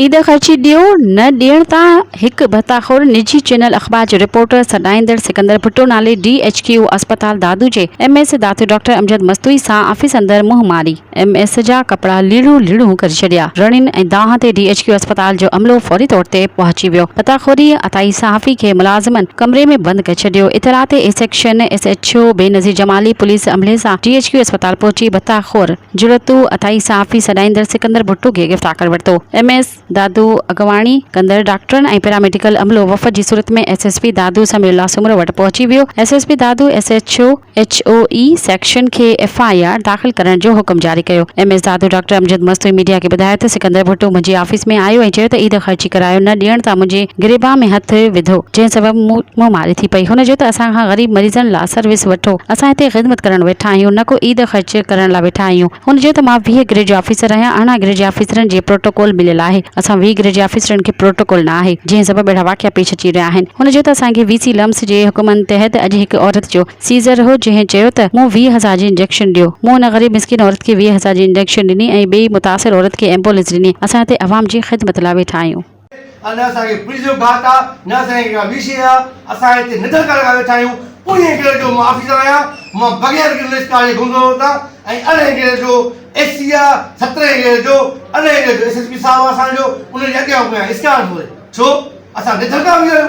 ईद ख़र्ची ॾियो न ॾियण तां हिकु भताखोर निजी चैनल अख़बार जो रिपोर्टर सॾाईंदड़ सिकंदर भुट्टो नाले DHQ अस्पताल दादू जे MS दाते डॉक्टर अमजद मस्तूई सां ऑफिस अंदर मुंहुं मारी MS जा कपड़ा लीड़ू करे छॾिया। रणिन ऐं दाह ते DHQ अस्पताल जो अमलो फौरी तौर ते पहुची वियो। भताखोरी अताई सहाफ़ी खे मुलाज़िमन कमरे में बंदि करे छॾियो। इतला ते A section SHO Benazir Jamali police अमले सां DHQ अस्पताल पहुची भताखोर जुरतू अताई सहाफ़ी सॾाईंदड़ सिकंदर भुट्टो खे गिरफ़्तार करे वरितो। MS दादू अगवाणी कंदड़ डॉक्टरनि ऐं पैरामेडिकल अमलो वफ़द जी सूरत में SSP दादू समीउल्लाह सुमरो वटि पहुची वियो। SSP दादू SHO HOE सेक्शन खे FIR दाख़िल करण जो हुकुम जारी कयो। MS दादू डॉक्टर अमजद मस्तूई मीडिया खे ॿुधायो त सिकंदर भुट्टो मुंहिंजी ऑफिस में आयो ऐं चयो त ईद ख़र्ची करायो न ॾियण तां मुंहिंजे गिरेबान में हथ विधो जंहिं सबबु मुंहुं मारी थी पई। हुन चयो त असां खां ग़रीब मरीज़नि लाइ सर्विस वठो, असां हिते ख़िदमत करण वेठा आहियूं, न को ईद ख़र्च करण लाइ वेठा आहियूं। हुन चयो त मां 20 ग्रेड जो ऑफिसर आहियां, अरिड़हं ग्रेड जे ऑफिसरनि जे प्रोटोकॉल मिलियल आहे। असां 20 ग्रेड जे ऑफिसरनि खे प्रोटोकॉल न आहे, जंहिं सबबु अहिड़ा वाक़िया पेश अची रहिया आहिनि। हुन चयो त असांखे VC लम्स जे हुकुमनि तहत अॼु हिकु औरत जो सीज़र हो जंहिं चयो त मूं 20,000 जी इंजेक्शन ॾियो। मूं हुन ग़रीब मिस्किन औरत खे 20,000 जी इंजेक्शन ॾिनी ऐं ॿिई मुतासिर औरत खे एम्बुलेंस ॾिनी। असां हिते अवाम जी ख़िदमत लाइ वेठा आहियूं। न असांखे पुलिस जो घाट आहे, न असांखे का विषय आहे, असां हिते निडर करे वेठा आहियूं। 15 ग्रेड जो मां ऑफिसर आहियां, मां बग़ैर लिस्ट कार्ड जे घुमंदो हुतां ऐं 18 ग्रेड जो SC आहे, 17 ग्रेड जो 18 ग्रेड जो SSP साहब असांजो उन जे अॻियां स्कैन हो छो असां निडर करे आहियूं।